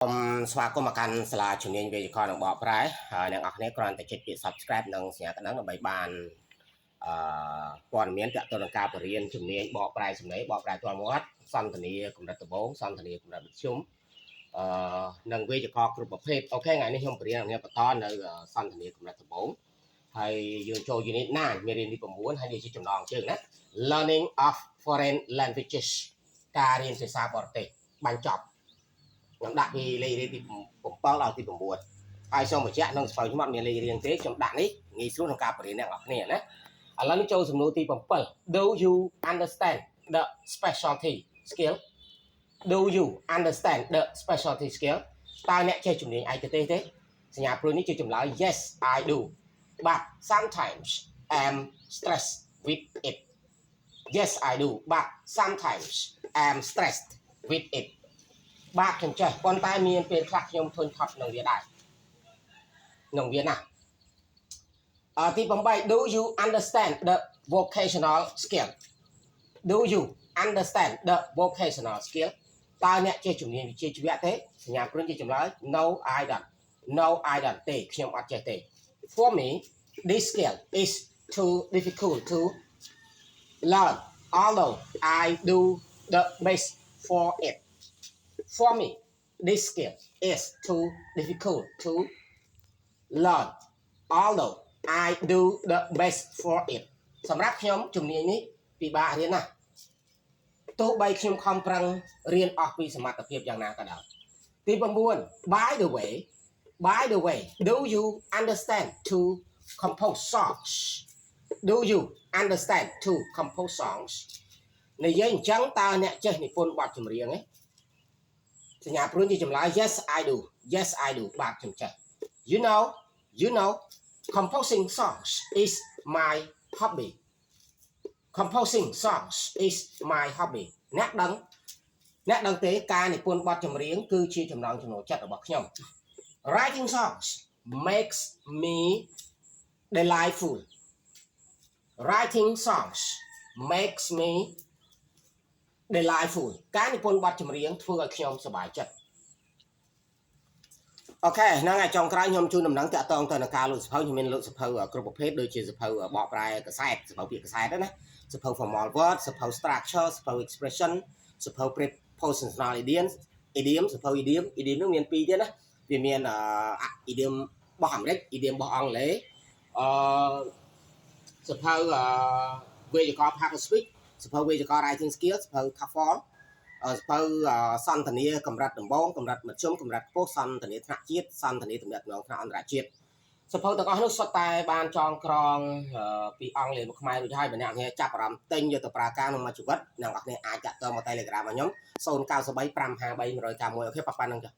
ស្វាគមន៍មកកាន់សាលាជំនាញវិទ្យាករនឹងបកប្រែហើយអ្នកនរគ្នាគ្រាន់តែចុចពាក្យ subscribe និងសញ្ញាកណ្ដឹងដើម្បីបានព័ត៌មានទាក់ទងនឹងការបរៀនជំនាញបកប្រែសំឡេងបកប្រែទាល់មាត់សន្ទនាកម្រិតដំបូងសន្ទនាកម្រិតមធ្យមនិងវិទ្យាករគ្រប់ប្រភេទអូខេថ្ងៃនេះខ្ញុំបរៀនអ្នកបន្តនៅសន្ទនាកម្រិតដំបូងហើយយើងចូល unit 9មេរៀនទី9ហើយនេះជាចំណងជើងណា Learning of Foreign Languages ការរៀនភាសាបរទេសបញ្ចប់ខ្ញុំដាក់ពីលេខរៀនទី7ដល់ទី9ហើយសូមបញ្ជាក់ក្នុងសភៅខ្ញុំអត់មានលេខរៀនទេខ្ញុំដាក់នេះងាយស្រួលក្នុងការបរៀនអ្នកនរគ្នាណាឥឡូវនេះចូលសំណួរទី7 Do you understand the specialty skill Do you understand the specialty skill តើអ្នកចេះជំនាញឯកទេសទេសញ្ញាព្រួយនេះជាចម្លើយ Yes I do but sometimes I'm stressed with it Yes I do but sometimes I'm stressed with it បាទខ្ញុំចេះប៉ុន្តែមានពេលខ្លះខ្ញុំធុញថប់នឹងវាដែរនឹងវាណាទី8 Do you understand the vocational skill Do you understand the vocational skill តើអ្នកចេះជំនាញវិជ្ជាជីវៈទេសញ្ញាព្រួយជាចម្លើយ No I don't No I don't ទេខ្ញុំអត់ចេះទេ For me this skill is too difficult to learn although I do the best for it For me, this skill is too difficult to learn, although I do the best for it. សម្រាប់ខ្ញុំជំនាញនេះពិបាករៀនណាស់ទោះបីខ្ញុំខំប្រឹងរៀនអស់ពីសមត្ថភាពយ៉ាងណាក៏ដោយទី9 By the way, do you understand to compose songs? Do you understand to compose songs? និយាយអញ្ចឹងតើអ្នកចេះនិពន្ធបទចម្រៀងទេសញ្ញាព្រួយជាចម្លើយ Yes I do Yes I do បាទខ្ញុំចេះ You know composing songs is my hobby Composing songs is my hobby អ្នកដឹងទេការនិពន្ធបទចម្រៀងគឺជាចំណង់ចំណូលចិត្តរបស់ខ្ញុំ Writing songs makes me delightful Writing songs makes me delightful ការនិពន្ធបទចម្រៀងធ្វើឲ្យខ្ញុំសប្បាយចិត្តអូខេហ្នឹងហើយចុងក្រោយខ្ញុំជូនដំណឹងតាក់ទងទៅនឹងការលោកសភៅខ្ញុំមានលោកសភៅគ្រប់ប្រភេទដូចជាសភៅបកប្រែកសែតសភៅពាក្យកសែតណាសភៅ formal word សភៅ structure សភៅ expression សភៅ prepositional idiom សភៅ idiom នោះមាន2ទៀតណាវាមាន idiom របស់អាមេរិក idiom របស់អង់គ្លេសសភៅវេយ្យាករណ៍ Parker Speech សភៅវេយ្យាករណ៍ writing skills សភៅ TOEFL សភៅសន្ទនាកម្រិតដំបូងកម្រិតមធ្យមកម្រិតខ្ពស់សន្ទនាថ្នាក់ជាតិសន្ទនាទំនាក់ទំនងថ្នាក់អន្តរជាតិសភៅទាំងអស់នោះសុទ្ធតែបានចងក្រងពីអង់គ្លេសមកខ្មែររួចហើយបើអ្នកអ្នកចាប់អារម្មណ៍ទិញយកទៅប្រើការក្នុងមួយជីវិតអ្នកអ្នកអាចតាក់ទងមក Telegram របស់ខ្ញុំ093 553 191អូខេប៉ាប៉ាហ្នឹងចា